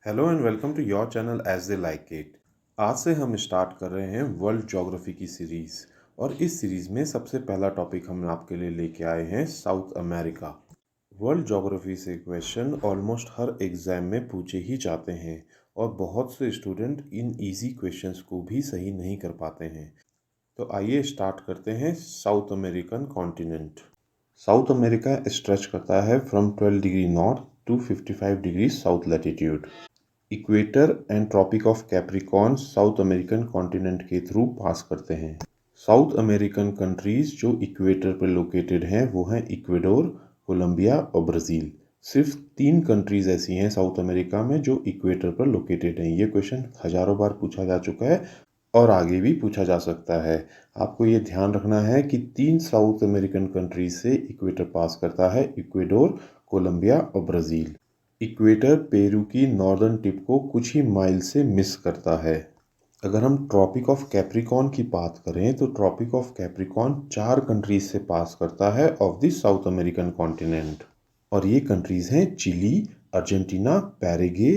Hello and welcome to your channel as they like it. आज से हम start कर रहे हैं वर्ल्ड ज्योग्राफी की सीरीज़ और इस सीरीज़ में सबसे पहला टॉपिक हम आपके लिए लेके आए हैं साउथ अमेरिका। वर्ल्ड ज्योग्राफी से क्वेश्चन ऑलमोस्ट हर एग्ज़ाम में पूछे ही जाते हैं और बहुत से स्टूडेंट इन इजी क्वेश्चंस को भी सही नहीं कर पाते हैं। तो आइए स्टार्ट करते हैं। South American continent. South America stretch करता है from 12 degree north to 55 degree south latitude. Equator and tropic of Capricorn South American continent के थ्रू पास करते हैं। साउथ अमेरिकन कंट्रीज जो इक्वेटर पर लोकेटेड हैं वो हैं इक्वेडोर, कोलंबिया और ब्राज़ील। सिर्फ 3 कंट्रीज ऐसी हैं साउथ अमेरिका में जो इक्वेटर पर लोकेटेड हैं। ये क्वेश्चन हजारों बार पूछा जा चुका है और आगे भी पूछा जा सकता है। आपको ये ध्यान रखना है कि 3 साउथ अमेरिकन कंट्रीज से इक्वेटर पास करता है, इक्वेडोर, कोलंबिया और ब्राज़ील। इक्वेटर पेरू की नॉर्दर्न टिप को कुछ ही माइल से मिस करता है। अगर हम ट्रॉपिक ऑफ कैप्रिकॉर्न की बात करें तो ट्रॉपिक ऑफ कैप्रिकॉर्न 4 कंट्रीज से पास करता है of the South American continent और ये कंट्रीज हैं Chile, Argentina, Paraguay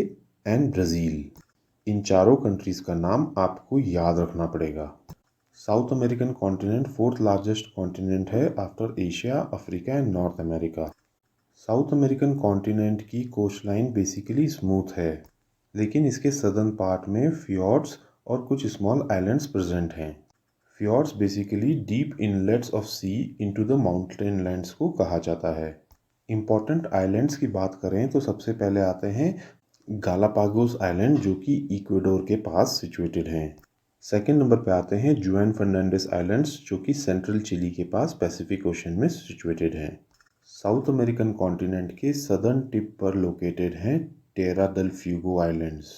and Brazil. इन चारों कंट्रीज का नाम आपको याद रखना पड़ेगा। South American continent 4th largest continent है after Asia, Africa and North America. South American continent की कोस्टलाइन बेसिकली स्मूथ है, लेकिन इसके सदर्न पार्ट में फियॉर्ड्स और कुछ स्मॉल आइलैंड्स प्रेजेंट हैं। Fjords basically deep inlets of sea into the mountain lands को कहा जाता है। इम्पॉर्टेंट आइलैंड्स की बात करें तो सबसे पहले आते हैं गालापागोस आइलैंड जो कि इक्वेडोर के पास सिचुएटेड हैं। सेकेंड नंबर पे आते हैं जुआन फर्नांडिस आइलैंड्स जो कि सेंट्रल चिली के पास पैसिफिक ओशन में सिचुएटेड हैं। साउथ अमेरिकन कॉन्टिनेंट के सदर्न टिप पर लोकेटेड हैं टेरा देल फ्यूगो आइलैंड्स।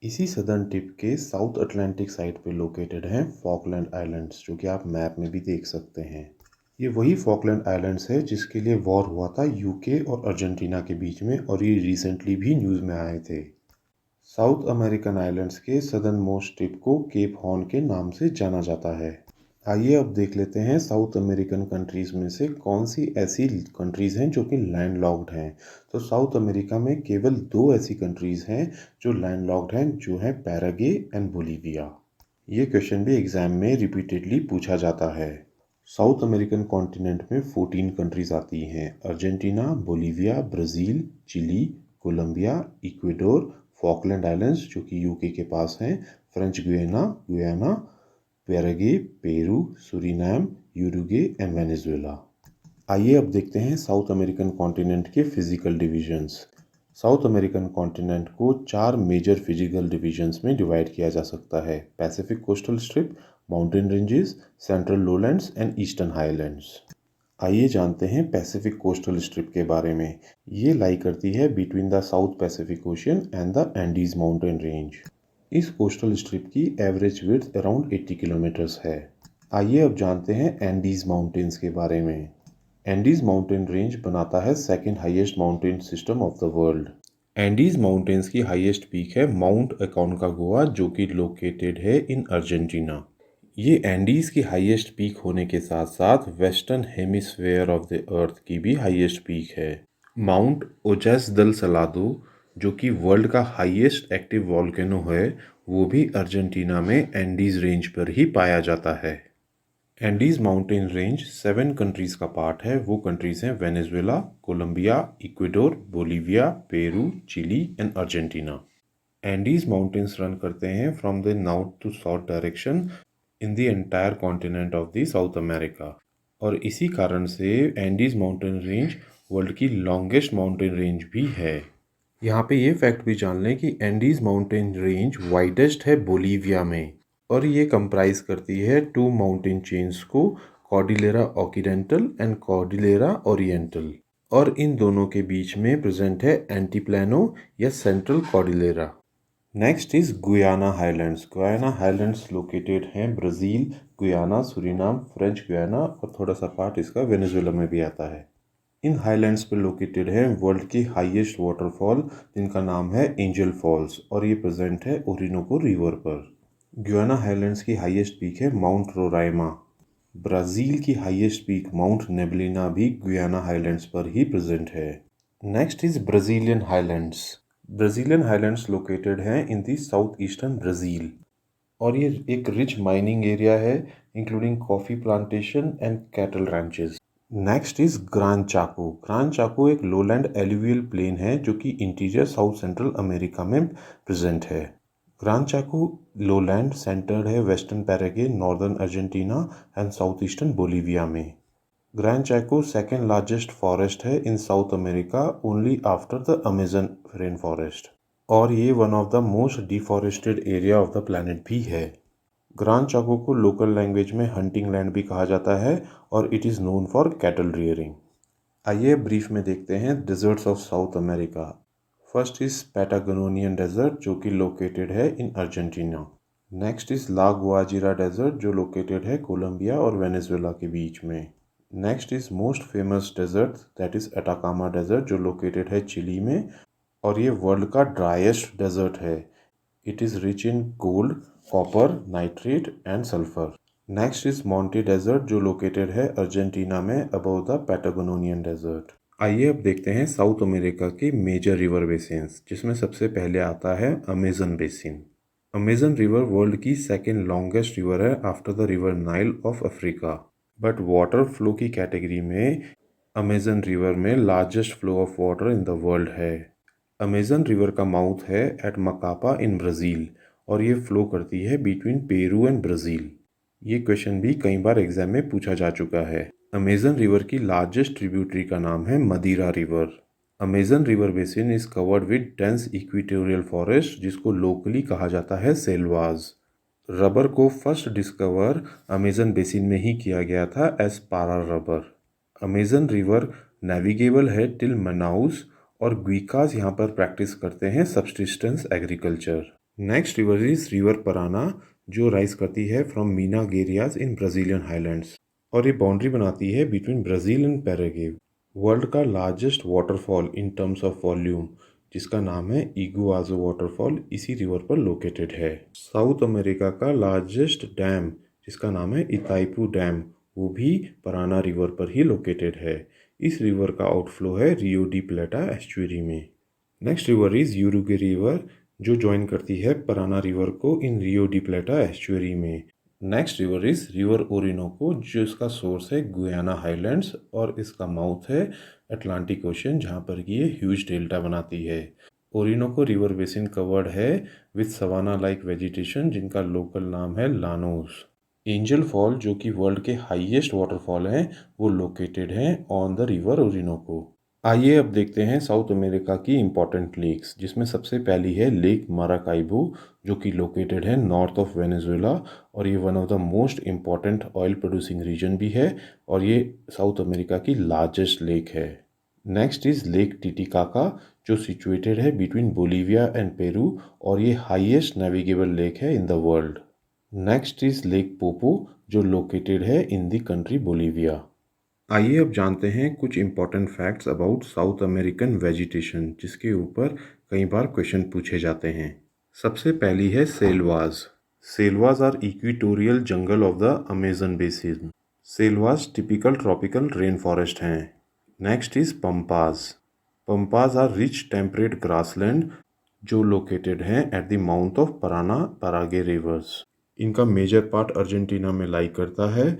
इसी सदर्न टिप के साउथ अटलांटिक साइड पे लोकेटेड हैं फॉकलैंड आइलैंड्स जो कि आप मैप में भी देख सकते हैं। ये वही फॉकलैंड आइलैंड्स है जिसके लिए वॉर हुआ था यूके और अर्जेंटीना के बीच में और ये रिसेंटली भी न्यूज़ में आए थे। साउथ अमेरिकन आइलैंड्स के सदर्न मोस्ट टिप को केप हॉर्न के नाम से जाना जाता है। आइए अब देख लेते हैं साउथ अमेरिकन कंट्रीज़ में से कौन सी ऐसी कंट्रीज़ हैं जो कि लैंड लॉक्ड हैं। तो साउथ अमेरिका में केवल 2 ऐसी कंट्रीज़ हैं जो लैंड लॉक्ड हैं, जो है पैराग्वे एंड बोलीविया। ये क्वेश्चन भी एग्जाम में रिपीटेडली पूछा जाता है। साउथ अमेरिकन कॉन्टिनेंट में 14 कंट्रीज़ आती हैं, Argentina, Bolivia, Brazil, Chile, Colombia, Ecuador, Falkland Islands जो कि यूके के पास हैं, French Guiana, Paraguay, Peru, Suriname, Uruguay and Venezuela. आइए अब देखते हैं साउथ अमेरिकन कॉन्टिनेंट के physical divisions. South American continent को 4 मेजर फिजिकल डिवीजन्स में डिवाइड किया जा सकता है: Pacific coastal strip, mountain ranges, central lowlands and eastern highlands. आइए जानते हैं पैसिफिक कोस्टल स्ट्रिप के बारे में। ये लाई करती है between the south Pacific ocean and the Andes mountain range. इस कोस्टल स्ट्रिप की एवरेज विड्थ अराउंड 80 किलोमीटर्स है। आइए अब जानते हैं एंडीज माउंटेन्स के बारे में। एंडीज माउंटेन रेंज बनाता है second highest mountain system of the world. Andes mountains की हाईएस्ट पीक है माउंट अकोंकागुआ जो कि लोकेटेड है इन अर्जेंटीना। ये एंडीज की हाईएस्ट पीक होने के साथ साथ western hemisphere of the earth की भी हाईएस्ट पीक है। माउंट ओजास दल सलादो जो कि वर्ल्ड का हाईएस्ट एक्टिव वॉल्केनो है, वो भी अर्जेंटीना में एंडीज रेंज पर ही पाया जाता है। एंडीज माउंटेन रेंज 7 कंट्रीज़ का पार्ट है। वो कंट्रीज़ हैं Venezuela, Colombia, Ecuador, Bolivia, Peru, Chile and Argentina. Andes mountains run करते हैं from the north to south direction in the entire continent of the South America और इसी कारण से एंडीज माउंटेन रेंज वर्ल्ड की लॉन्गेस्ट माउंटेन रेंज भी है। यहाँ पे ये फैक्ट भी जान लें कि एंडीज माउंटेन रेंज वाइडेस्ट है बोलीविया में और ये कंप्राइज करती है 2 माउंटेन चेन्स को, Cordillera occidental and Cordillera oriental, और इन दोनों के बीच में प्रेजेंट है एंटीप्लानो या central Cordillera. Next is Guiana Highlands. Guiana Highlands located हैं Brazil, Guyana, Suriname, French Guiana और थोड़ा सा पार्ट इसका वेनेजुएला में भी आता है। इन हाईलैंड्स पर लोकेटेड है वर्ल्ड की हाईएस्ट वाटरफॉल जिनका नाम है एंजल फॉल्स और ये प्रेजेंट है ओरिनोको रिवर पर। गुयाना हाईलैंड्स की हाईएस्ट पीक है माउंट रोराइमा। ब्राज़ील की हाईएस्ट पीक माउंट नेबलिना भी गुयाना हाईलैंड्स पर ही प्रेजेंट है। Next is Brazilian highlands. Brazilian Highlands located हैं इन दी साउथ ईस्टर्न ब्राज़ील और ये एक रिच माइनिंग एरिया है including coffee plantation and cattle ranches. Next is Gran Chaco. Gran Chaco एक lowland alluvial plain है जो कि इंटीरियर साउथ सेंट्रल अमेरिका में प्रेजेंट है। ग्रान चाको लोलैंड सेंटर्ड है western Paraguay, northern Argentina and south eastern Bolivia में। Gran Chaco second largest forest है in South America only after the Amazon rain forest और ये one of the most deforested area of the planet भी है। Gran Chaco को local language में hunting land भी कहा जाता है और it is known for cattle rearing. आइए ब्रीफ में देखते हैं deserts of South America. First is Patagonian desert जो कि लोकेटेड है in Argentina. Next is La Guajira desert जो लोकेटेड है कोलंबिया और वेनेजुएला के बीच में। Next is most famous desert that is Atacama desert जो लोकेटेड है चिली में और ये वर्ल्ड का ड्राइएस्ट डेजर्ट है। It is rich in gold, copper, nitrate and sulphur. Next is Monte desert जो लोकेटेड है अर्जेंटीना में अबव द पैटागोनियन डेजर्ट। आइए अब देखते हैं साउथ अमेरिका की मेजर रिवर बेसिन्स जिसमें सबसे पहले आता है Amazon basin. Amazon river world की सेकेंड लॉन्गेस्ट रिवर है after the river Nile of Africa. But water flow की कैटेगरी में अमेजन रिवर में largest flow of water in the world है। अमेजन रिवर का माउथ है एट मकापा इन ब्राज़ील और ये फ्लो करती है बिटवीन पेरू एंड ब्राज़ील। ये क्वेश्चन भी कई बार एग्जाम में पूछा जा चुका है। अमेजन रिवर की लार्जेस्ट ट्रिब्यूटरी का नाम है Madeira river. Amazon river basin is covered with dense equatorial forest जिसको लोकली कहा जाता है सेल्वाज। रबर को फर्स्ट डिस्कवर अमेजन बेसिन में ही किया गया था as Para rubber. Amazon river navigable है टिल मनाउस और ग्वीकास यहाँ पर प्रैक्टिस करते हैं subsistence agriculture. Next river is river Parana जो राइज करती है from Minas Gerais in Brazilian highlands और ये बाउंड्री बनाती है between Brazil and Paraguay. World का largest waterfall in terms of volume जिसका नाम है इगुआजो वाटरफॉल इसी रिवर पर लोकेटेड है। साउथ अमेरिका का लार्जेस्ट डैम जिसका नाम है इताइपू डैम वो भी पराना रिवर पर ही लोकेटेड है। इस रिवर का आउटफ्लो है रियो डी प्लेटा एस्चुरी में। नेक्स्ट रिवर इज यूरुगे रिवर जो ज्वाइन करती है पराना रिवर को इन रियो डी प्लेटा एस्चुरी में। Next river is river Orinoco जो इसका सोर्स है गुयाना हाईलैंड्स और इसका माउथ है अटलांटिक ओशन जहाँ पर कि ये ह्यूज डेल्टा बनाती है। ओरिनोको रिवर बेसिन कवर्ड है विथ सवाना लाइक वेजिटेशन जिनका लोकल नाम है लानोस। एंजल फॉल जो कि वर्ल्ड के हाईएस्ट वाटरफॉल हैं वो लोकेटेड हैं ऑन द रिवर ओरिनोको। आइए अब देखते हैं साउथ अमेरिका की इम्पॉर्टेंट लेक्स जिसमें सबसे पहली है लेक माराकाइबो जो कि लोकेटेड है नॉर्थ ऑफ वेनेजुएला और ये one of the most important oil producing region भी है और ये साउथ अमेरिका की लार्जेस्ट लेक है। नेक्स्ट इज लेक टिटिकाका जो सिचुएटेड है बिटवीन बोलीविया एंड पेरू और ये हाईएस्ट नेविगेबल लेक है in the world. Next is lake Poopo जो लोकेटेड है इन द कंट्री बोलीविया। आइए अब जानते हैं कुछ important facts about south American vegetation जिसके ऊपर कई बार क्वेश्चन पूछे जाते हैं। सबसे पहली है selvas. Selvas are equatorial jungle of the Amazon basin. Selvas typical tropical rain forest हैं। Next is pampas. Pampas are rich temperate grassland जो लोकेटेड हैं at the mouth of Parana Paraguay rivers. इनका मेजर पार्ट अर्जेंटीना में lie करता है।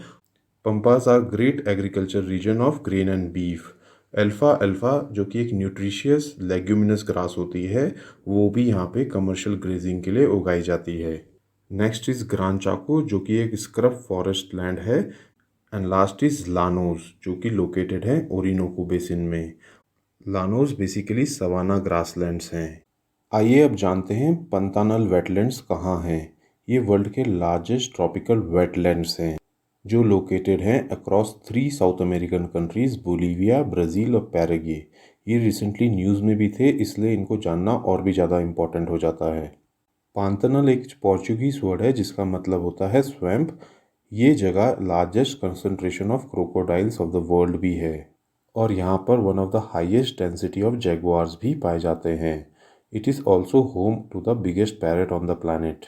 Pampas are great agriculture region of grain and beef. अल्फा अल्फा जो कि एक न्यूट्रिशियस लेग्यूमिनस ग्रास होती है वो भी यहाँ पे कमर्शियल ग्रेजिंग के लिए उगाई जाती है। नेक्स्ट इज ग्रान चाको जो कि एक स्क्रब फॉरेस्ट लैंड है एंड लास्ट इज लानोस जो कि लोकेटेड है ओरिनोको बेसिन में। लानोस बेसिकली सवाना ग्रासलैंड्स हैं। आइए अब जानते हैं पंतानल वेटलैंड्स कहाँ हैं। ये वर्ल्ड के लार्जेस्ट ट्रॉपिकल वेटलैंड्स हैं जो लोकेटेड हैं across 3 south American countries Bolivia, Brazil और पैराग्वे। ये रिसेंटली न्यूज़ में भी थे इसलिए इनको जानना और भी ज़्यादा इम्पोर्टेंट हो जाता है। पांतनल एक पोर्चुगीज़ वर्ड है जिसका मतलब होता है स्वैम्प। ये जगह largest concentration of crocodiles of the world भी है और यहाँ पर one of the highest density of jaguars भी पाए जाते हैं। It is also home to the biggest parrot on the planet.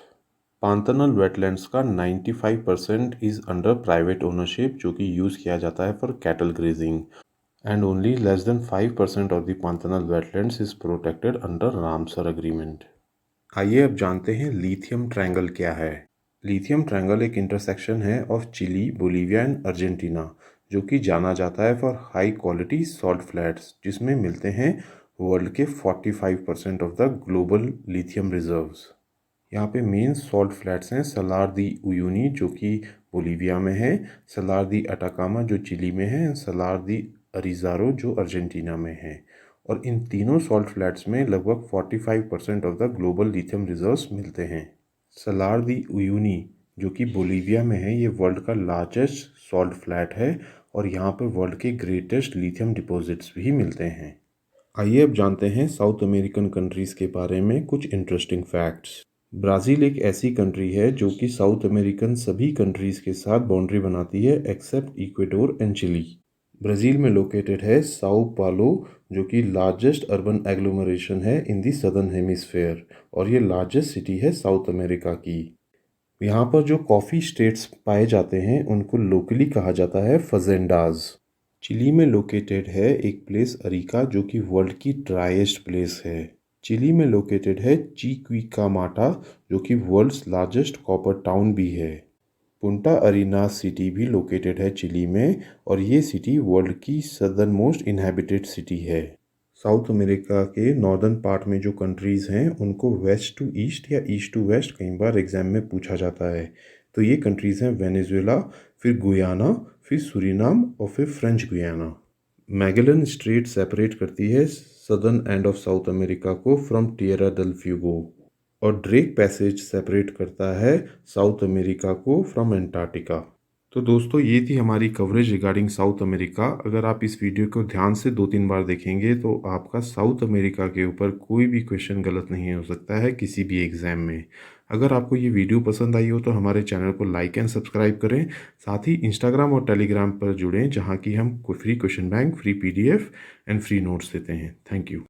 Pantanal wetlands का 95% इज़ अंडर प्राइवेट ओनरशिप जो कि यूज़ किया जाता है for cattle grazing and only less than 5% of the Pantanal wetlands is protected under Ramsar Agreement. आइए अब जानते हैं लिथियम ट्रायंगल क्या है। लिथियम ट्रायंगल एक इंटरसेक्शन है of Chile, Bolivia and Argentina, जो कि जाना जाता है for high quality salt flats, जिसमें मिलते हैं वर्ल्ड के 45% of the global lithium reserves. यहाँ पे मेन सॉल्ट फ्लैट्स हैं सलार दी उयूनी, जो कि बोलीविया में है, सलार दी अटाकामा जो चिली में है, सलार दी अरिजारो जो अर्जेंटीना में है। और इन तीनों सॉल्ट फ्लैट्स में लगभग 45% of the global lithium reserves मिलते हैं। सलार दी उयूनी जो कि बोलीविया में है, ये वर्ल्ड का लार्जेस्ट सॉल्ट फ्लैट है और यहाँ पर वर्ल्ड के ग्रेटेस्ट लिथियम डिपॉजिट्स भी मिलते हैं। आइए अब जानते हैं साउथ अमेरिकन कंट्रीज़ के बारे में कुछ इंटरेस्टिंग फैक्ट्स। ब्राज़ील एक ऐसी कंट्री है जो कि साउथ अमेरिकन सभी कंट्रीज़ के साथ बाउंड्री बनाती है except Ecuador and Chile. Brazil में लोकेटेड है साओ पालो, जो कि लार्जेस्ट अर्बन एग्लोमरेशन है इन दी सदर्न हेमिस्फेयर, और ये लार्जेस्ट सिटी है साउथ अमेरिका की। यहाँ पर जो कॉफ़ी स्टेट्स पाए जाते हैं उनको लोकली कहा जाता है फजेंडाज। चिली में लोकेटेड है एक प्लेस अरिका, जो कि वर्ल्ड की ड्राइएस्ट प्लेस है। चिली में लोकेटेड है चिक्विकामाटा, जो कि वर्ल्ड्स लार्जेस्ट कॉपर टाउन भी है। पुंटा अरीनास सिटी भी लोकेटेड है चिली में, और ये सिटी वर्ल्ड की सदर्न मोस्ट इनहेबिटेड सिटी है। साउथ अमेरिका के नॉर्दर्न पार्ट में जो कंट्रीज़ हैं उनको वेस्ट टू ईस्ट या ईस्ट टू वेस्ट कई बार एग्जाम में पूछा जाता है। तो ये कंट्रीज़ हैं वेनेजुएला, फिर गुयाना, फिर सूरीनाम और फिर French Guiana. Magellan straight separate करती है southern end of South America को फ्रॉम टिएरा डेल फ्यूगो, और ड्रेक पैसेज सेपरेट करता है साउथ अमेरिका को फ्रॉम एंटार्क्टिका। तो दोस्तों, ये थी हमारी कवरेज रिगार्डिंग साउथ अमेरिका। अगर आप इस वीडियो को ध्यान से 2-3 बार देखेंगे तो आपका साउथ अमेरिका के ऊपर कोई भी क्वेश्चन गलत नहीं हो सकता है किसी भी एग्ज़ाम में। अगर आपको ये वीडियो पसंद आई हो तो हमारे चैनल को लाइक एंड सब्सक्राइब करें। साथ ही इंस्टाग्राम और टेलीग्राम पर जुड़ें, जहाँ की हम free question bank, free PDF and free notes देते हैं। Thank you.